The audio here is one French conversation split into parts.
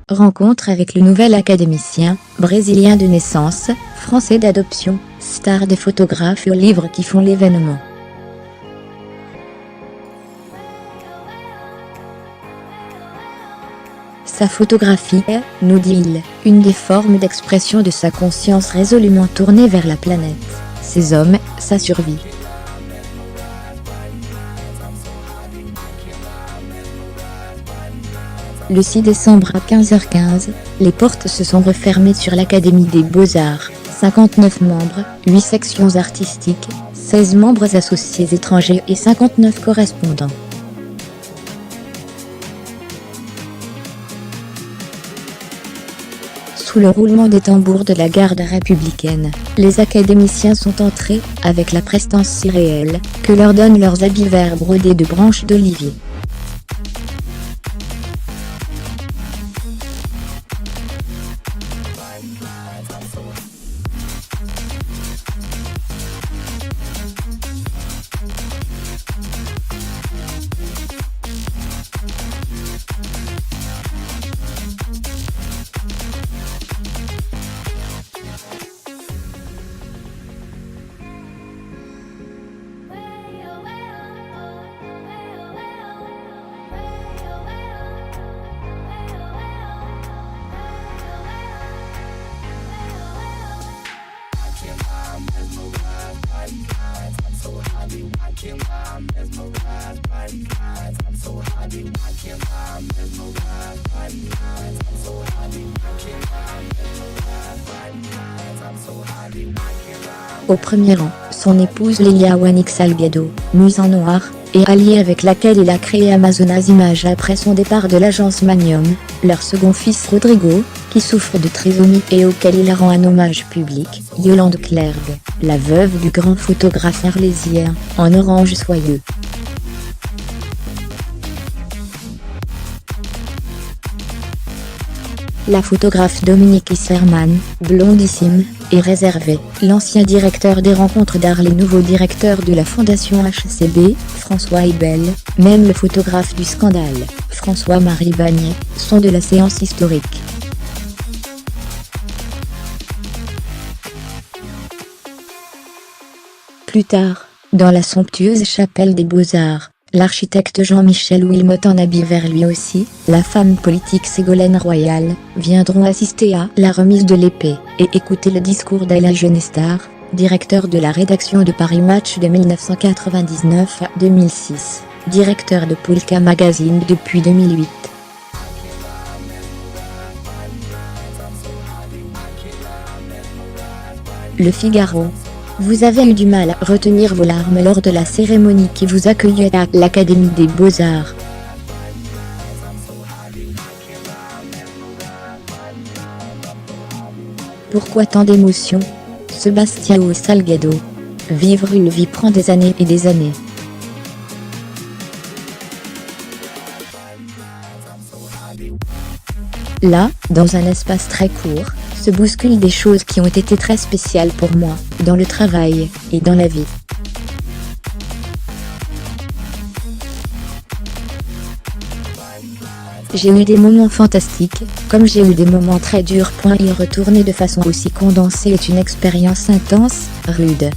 Rencontre avec le nouvel académicien, brésilien de naissance, français d'adoption, star des photographes et aux livres qui font l'événement. Sa photographie est, nous dit-il, une des formes d'expression de sa conscience résolument tournée vers la planète, ses hommes, sa survie. Le 6 décembre à 15h15, les portes se sont refermées sur l'Académie des Beaux-Arts, 59 membres, 8 sections artistiques, 16 membres associés étrangers et 59 correspondants. Sous le roulement des tambours de la garde républicaine, les académiciens sont entrés, avec la prestance si réelle, que leur donnent leurs habits verts brodés de branches d'olivier. Au premier rang, son épouse Lélia Wanik Salgado, muse en noir, et alliée avec laquelle il a créé Amazonas Images après son départ de l'agence Magnum, leur second fils Rodrigo, qui souffre de trisomie et auquel il rend un hommage public, Yolande Clergue, la veuve du grand photographe arlésien, en orange soyeux. La photographe Dominique Isserman, blondissime, est réservée. L'ancien directeur des rencontres d'art, les nouveaux directeurs de la fondation HCB, François Hibel, même le photographe du scandale, François-Marie Bagnet, sont de la séance historique. Plus tard, dans la somptueuse chapelle des Beaux-Arts, l'architecte Jean-Michel Wilmot en habit vert lui aussi, la femme politique Ségolène Royal, viendront assister à la remise de l'épée, et écouter le discours d'Ella Genestar, directeur de la rédaction de Paris Match de 1999 à 2006, directeur de Polka Magazine depuis 2008. Le Figaro. Vous avez eu du mal à retenir vos larmes lors de la cérémonie qui vous accueillait à l'Académie des Beaux-Arts. Pourquoi tant d'émotions? Sebastião Salgado. Vivre une vie prend des années et des années. Là, dans un espace très court, se bousculent des choses qui ont été très spéciales pour moi, dans le travail, et dans la vie. J'ai eu des moments fantastiques, comme j'ai eu des moments très durs. Y retourner de façon aussi condensée est une expérience intense, rude.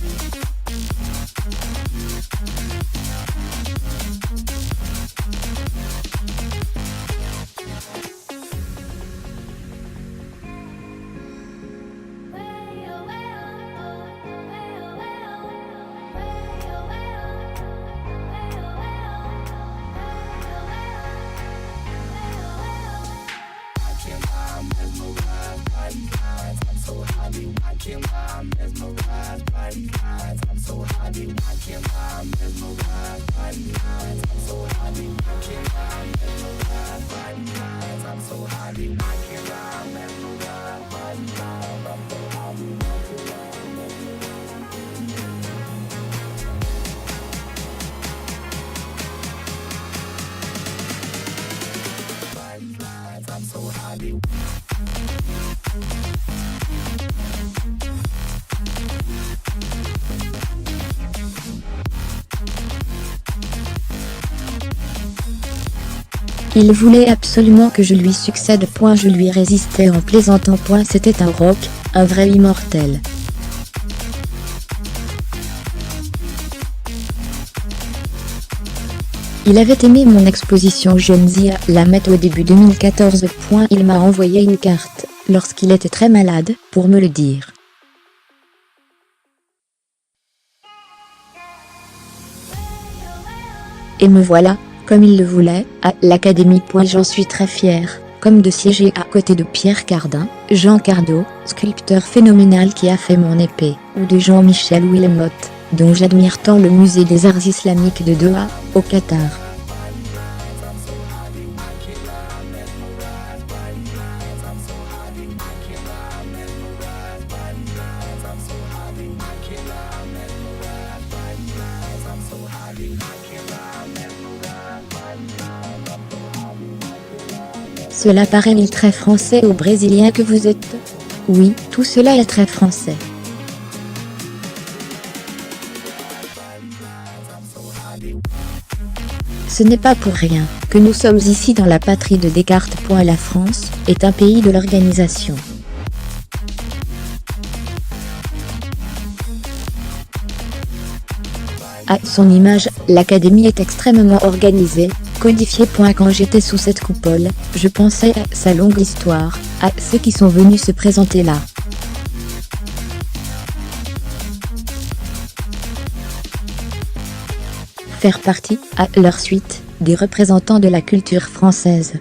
Il voulait absolument que je lui succède. Je lui résistais en plaisantant. C'était un roc, un vrai immortel. Il avait aimé mon exposition Gen Z à la Met au début 2014. Il m'a envoyé une carte, lorsqu'il était très malade, pour me le dire. Et me voilà, comme il le voulait, à l'Académie. J'en suis très fière, comme de siéger à côté de Pierre Cardin, Jean Cardot, sculpteur phénoménal qui a fait mon épée, ou de Jean-Michel Wilmot, dont j'admire tant le musée des arts islamiques de Doha, au Qatar. Cela paraît très français aux Brésiliens que vous êtes. Oui, tout cela est très français. Ce n'est pas pour rien que nous sommes ici dans la patrie de Descartes. La France est un pays de l'organisation. À son image, l'Académie est extrêmement organisée, codifiée. Quand j'étais sous cette coupole, je pensais à sa longue histoire, à ceux qui sont venus se présenter là. Faire partie, à leur suite, des représentants de la culture française.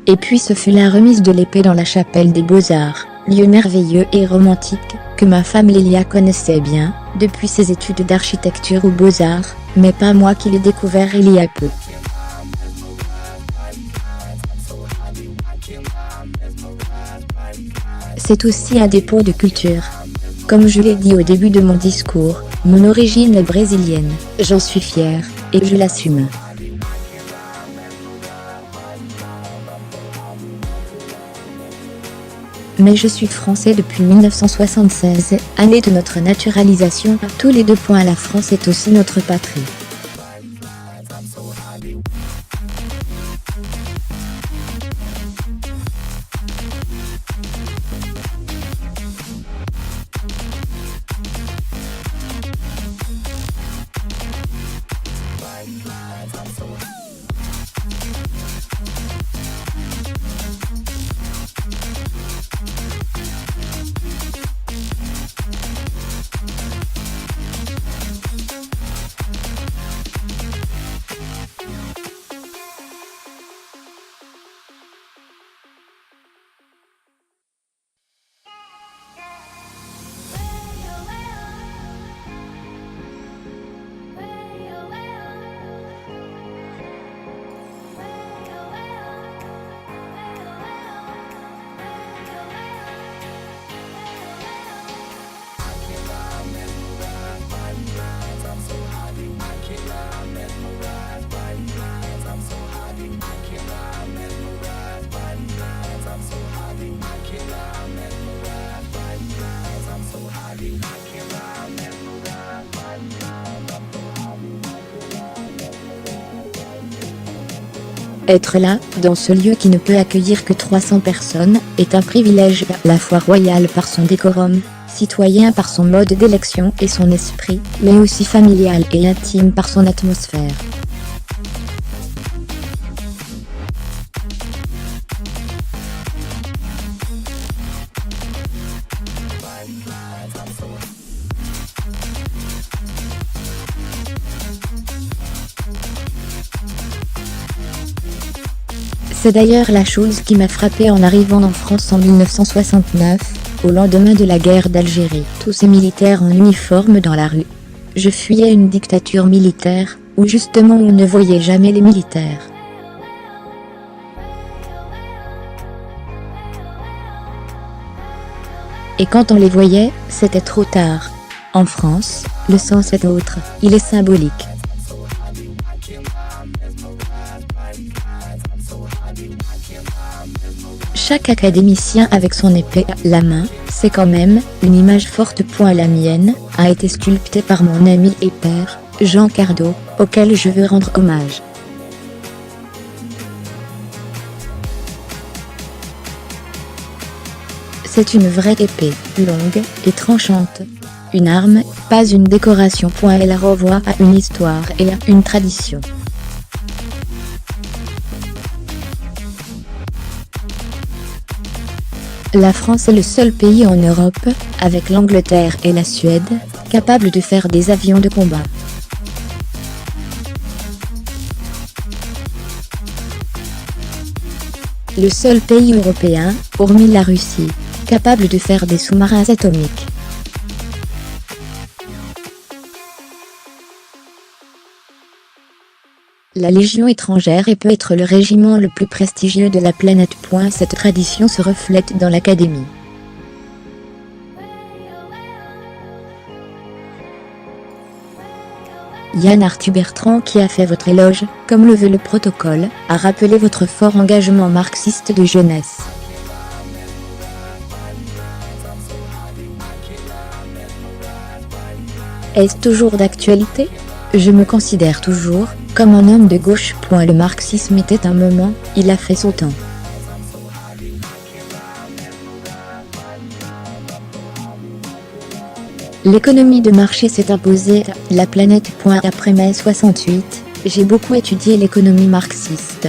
Et puis ce fut la remise de l'épée dans la chapelle des Beaux-Arts, lieu merveilleux et romantique, que ma femme Lélia connaissait bien, depuis ses études d'architecture aux Beaux-Arts, mais pas moi qui l'ai découvert il y a peu. C'est aussi un dépôt de culture. Comme je l'ai dit au début de mon discours, mon origine est brésilienne, j'en suis fière, et je l'assume. Mais je suis français depuis 1976, année de notre naturalisation. Tous les deux. La France est aussi notre patrie. Être là, dans ce lieu qui ne peut accueillir que 300 personnes, est un privilège, à la fois royal par son décorum, citoyen par son mode d'élection et son esprit, mais aussi familial et intime par son atmosphère. C'est d'ailleurs la chose qui m'a frappé en arrivant en France en 1969, au lendemain de la guerre d'Algérie. Tous ces militaires en uniforme dans la rue. Je fuyais une dictature militaire, où justement on ne voyait jamais les militaires. Et quand on les voyait, c'était trop tard. En France, le sens est autre, il est symbolique. Chaque académicien avec son épée à la main, c'est quand même une image forte. La mienne a été sculptée par mon ami et père, Jean Cardot, auquel je veux rendre hommage. C'est une vraie épée, longue et tranchante. Une arme, pas une décoration. Elle renvoie à une histoire et à une tradition. La France est le seul pays en Europe, avec l'Angleterre et la Suède, capable de faire des avions de combat. Le seul pays européen, hormis la Russie, capable de faire des sous-marins atomiques. La Légion étrangère et peut être le régiment le plus prestigieux de la planète. Cette tradition se reflète dans l'Académie. Yann Arthus Bertrand, qui a fait votre éloge, comme le veut le protocole, a rappelé votre fort engagement marxiste de jeunesse. Est-ce toujours d'actualité ? Je me considère toujours comme un homme de gauche. Le marxisme était un moment, il a fait son temps. L'économie de marché s'est imposée à la planète. Après mai 68, j'ai beaucoup étudié l'économie marxiste.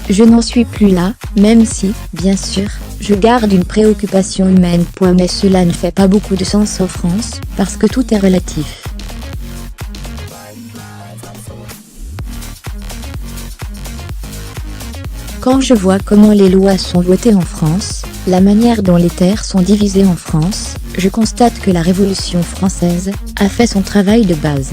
Je n'en suis plus là, même si, bien sûr, je garde une préoccupation humaine. Mais cela ne fait pas beaucoup de sens en France, parce que tout est relatif. Quand je vois comment les lois sont votées en France, la manière dont les terres sont divisées en France, je constate que la Révolution française a fait son travail de base.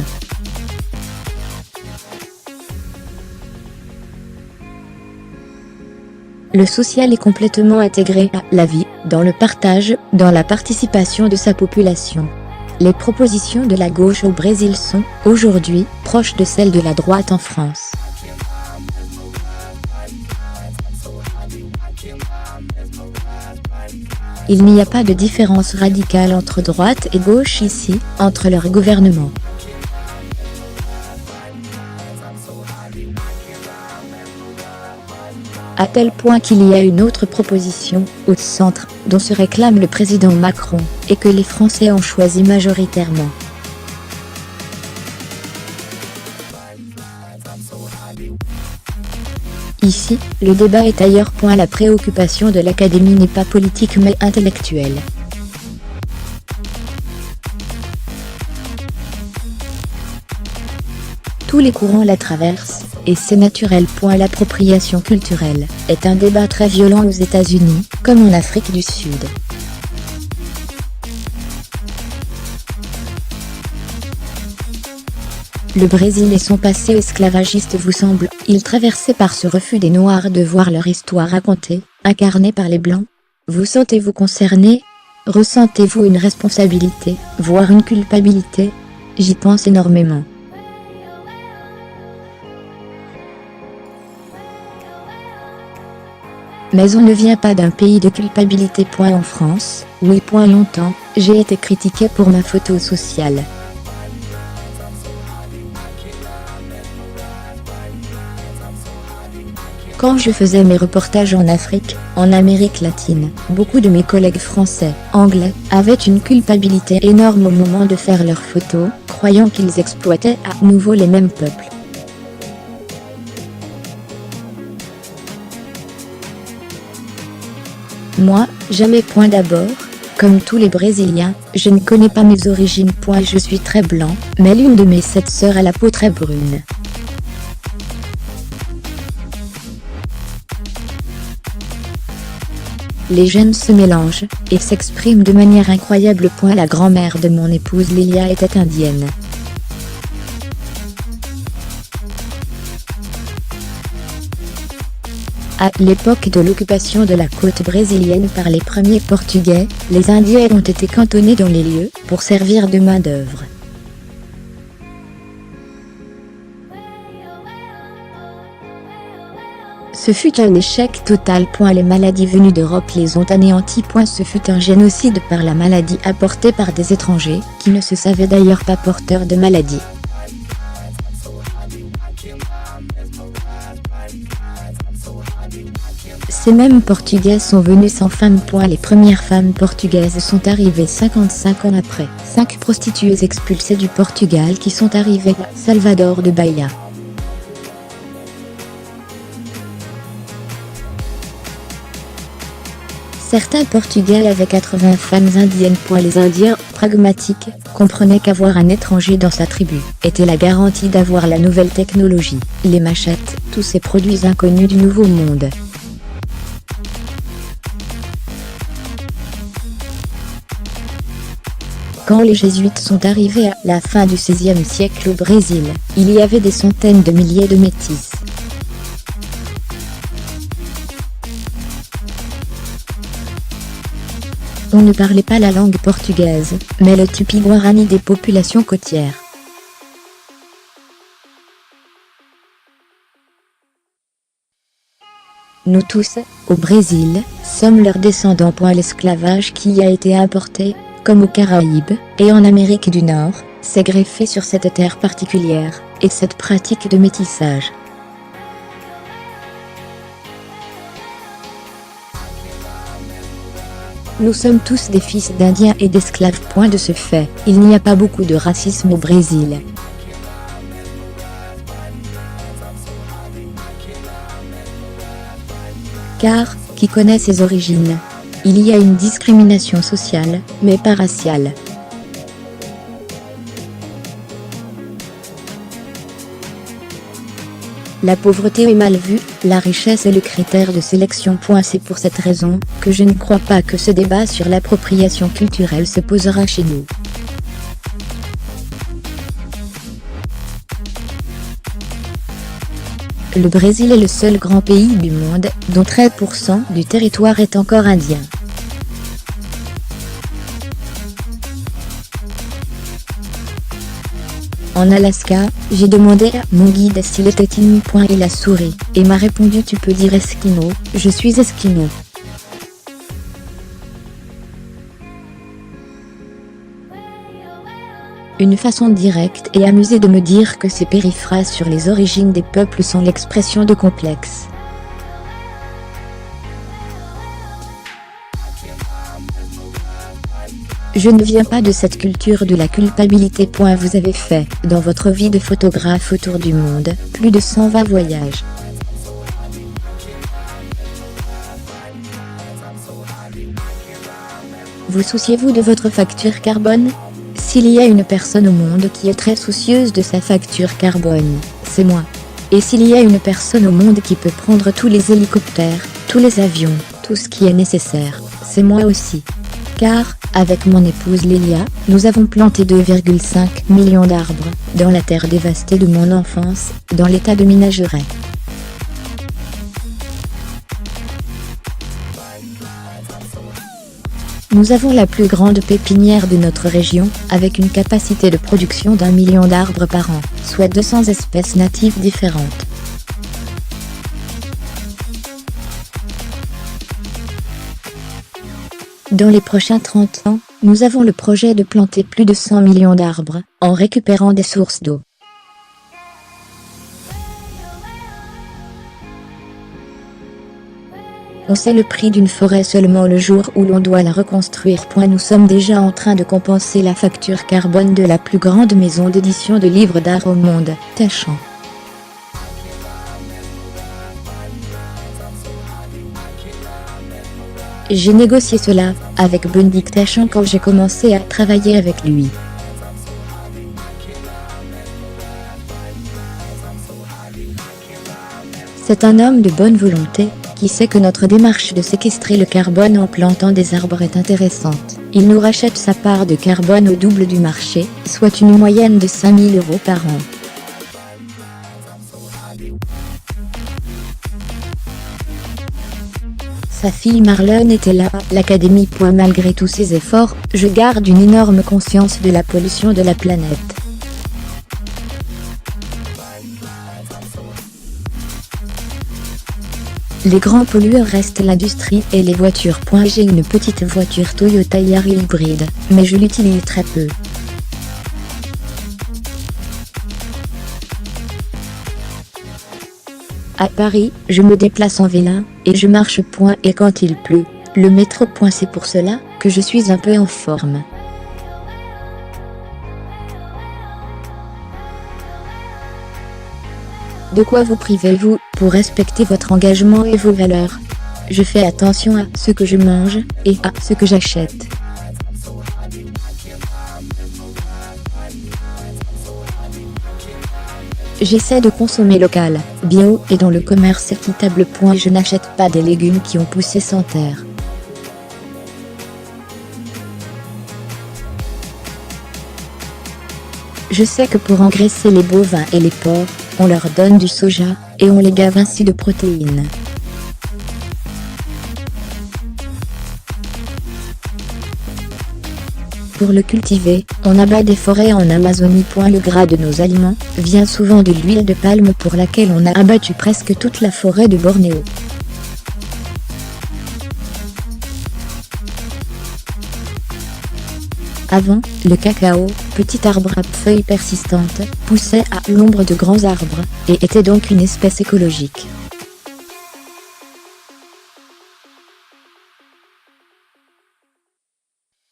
Le social est complètement intégré à la vie, dans le partage, dans la participation de sa population. Les propositions de la gauche au Brésil sont, aujourd'hui, proches de celles de la droite en France. Il n'y a pas de différence radicale entre droite et gauche ici, entre leurs gouvernements. À tel point qu'il y a une autre proposition, au centre, dont se réclame le président Macron, et que les Français ont choisi majoritairement. Ici, le débat est ailleurs. La préoccupation de l'Académie n'est pas politique mais intellectuelle. Tous les courants la traversent, et c'est naturel. L'appropriation culturelle est un débat très violent aux États-Unis, comme en Afrique du Sud. Le Brésil et son passé esclavagiste vous semble-t-il traversé par ce refus des Noirs de voir leur histoire racontée, incarnée par les Blancs? Vous sentez-vous concerné? Ressentez-vous une responsabilité, voire une culpabilité? J'y pense énormément. Mais on ne vient pas d'un pays de culpabilité. En France, oui. Longtemps, j'ai été critiqué pour ma photo sociale. Quand je faisais mes reportages en Afrique, en Amérique latine, beaucoup de mes collègues français, anglais, avaient une culpabilité énorme au moment de faire leurs photos, croyant qu'ils exploitaient à nouveau les mêmes peuples. Moi, jamais. D'abord, comme tous les Brésiliens, je ne connais pas mes origines. Je suis très blanc, mais l'une de mes 7 sœurs a la peau très brune. Les gènes se mélangent, et s'expriment de manière incroyable. La grand-mère de mon épouse Lilia était indienne. À l'époque de l'occupation de la côte brésilienne par les premiers Portugais, les Indiens ont été cantonnés dans les lieux pour servir de main-d'œuvre. Ce fut un échec total. Les maladies venues d'Europe les ont anéantis. Ce fut un génocide par la maladie apportée par des étrangers, qui ne se savaient d'ailleurs pas porteurs de maladie. Ces mêmes Portugaises sont venues sans femme. Les premières femmes portugaises sont arrivées 55 ans après. 5 prostituées expulsées du Portugal qui sont arrivées à Salvador de Bahia. Certains Portugais avaient 80 femmes indiennes. Les Indiens, pragmatiques, comprenaient qu'avoir un étranger dans sa tribu était la garantie d'avoir la nouvelle technologie, les machettes, tous ces produits inconnus du Nouveau Monde. Quand les Jésuites sont arrivés à la fin du XVIe siècle au Brésil, il y avait des centaines de milliers de métis. On ne parlait pas la langue portugaise, mais le tupi-guarani des populations côtières. Nous tous, au Brésil, sommes leurs descendants. L'esclavage qui a été importé, comme aux Caraïbes, et en Amérique du Nord, s'est greffé sur cette terre particulière, et cette pratique de métissage. Nous sommes tous des fils d'Indiens et d'esclaves. De ce fait, il n'y a pas beaucoup de racisme au Brésil. Car, qui connaît ses origines? Il y a une discrimination sociale, mais pas raciale. La pauvreté est mal vue, la richesse est le critère de sélection. C'est pour cette raison que je ne crois pas que ce débat sur l'appropriation culturelle se posera chez nous. Le Brésil est le seul grand pays du monde dont 13% du territoire est encore indien. En Alaska, j'ai demandé à mon guide s'il était Inuit. Il a souri, et m'a répondu: tu peux dire Esquimau, je suis Esquimau. Une façon directe et amusée de me dire que ces périphrases sur les origines des peuples sont l'expression de complexes. Je ne viens pas de cette culture de la culpabilité. Vous avez fait, dans votre vie de photographe autour du monde, plus de 120 voyages. Vous souciez-vous de votre facture carbone? S'il y a une personne au monde qui est très soucieuse de sa facture carbone, c'est moi. Et s'il y a une personne au monde qui peut prendre tous les hélicoptères, tous les avions, tout ce qui est nécessaire, c'est moi aussi. Car, avec mon épouse Lélia, nous avons planté 2,5 millions d'arbres, dans la terre dévastée de mon enfance, dans l'état de Minas Gerais. Nous avons la plus grande pépinière de notre région, avec une capacité de production d'1 million d'arbres par an, soit 200 espèces natives différentes. Dans les prochains 30 ans, nous avons le projet de planter plus de 100 millions d'arbres, en récupérant des sources d'eau. On sait le prix d'une forêt seulement le jour où l'on doit la reconstruire. Nous sommes déjà en train de compenser la facture carbone de la plus grande maison d'édition de livres d'art au monde, Taschen. J'ai négocié cela avec Benedict Taschen quand j'ai commencé à travailler avec lui. C'est un homme de bonne volonté, qui sait que notre démarche de séquestrer le carbone en plantant des arbres est intéressante. Il nous rachète sa part de carbone au double du marché, soit une moyenne de 5 000 € par an. Sa fille Marlène était là à l'académie. Malgré tous ses efforts, je garde une énorme conscience de la pollution de la planète. Les grands pollueurs restent l'industrie et les voitures. J'ai une petite voiture Toyota Yaris hybride, mais je l'utilise très peu. À Paris, je me déplace en vélin, et je marche point et quand il pleut, le métro point. C'est pour cela que je suis un peu en forme. De quoi vous privez-vous pour respecter votre engagement et vos valeurs? Je fais attention à ce que je mange et à ce que j'achète. J'essaie de consommer local, bio et dans le commerce équitable. Je n'achète pas des légumes qui ont poussé sans terre. Je sais que pour engraisser les bovins et les porcs, on leur donne du soja, et on les gave ainsi de protéines. Pour le cultiver, on abat des forêts en Amazonie. Le gras de nos aliments vient souvent de l'huile de palme pour laquelle on a abattu presque toute la forêt de Bornéo. Avant, le cacao, petit arbre à feuilles persistantes, poussait à l'ombre de grands arbres, et était donc une espèce écologique.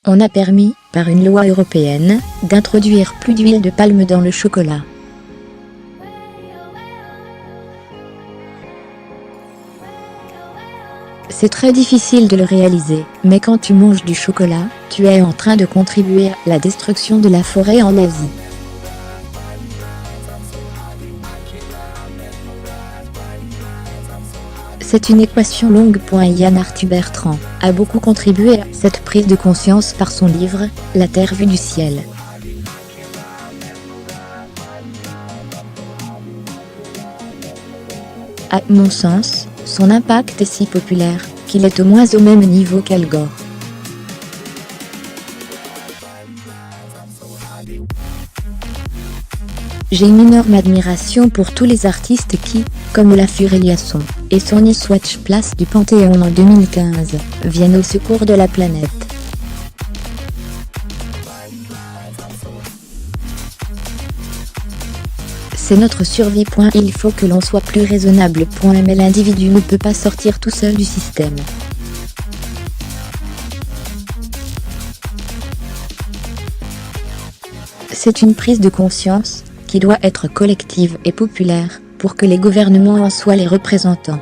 On a permis, par une loi européenne, d'introduire plus d'huile de palme dans le chocolat. C'est très difficile de le réaliser, mais quand tu manges du chocolat, tu es en train de contribuer à la destruction de la forêt en Asie. C'est une équation longue. Yann Arthus Bertrand a beaucoup contribué à cette prise de conscience par son livre « La Terre vue du ciel ». À mon sens, son impact est si populaire qu'il est au moins au même niveau qu'Al Gore. J'ai une énorme admiration pour tous les artistes qui, comme Olafur Eliasson et Sonny Swatch Place du Panthéon en 2015, viennent au secours de la planète. C'est notre survie. Il faut que l'on soit plus raisonnable. Mais l'individu ne peut pas sortir tout seul du système. C'est une prise de conscience qui doit être collective et populaire pour que les gouvernements en soient les représentants.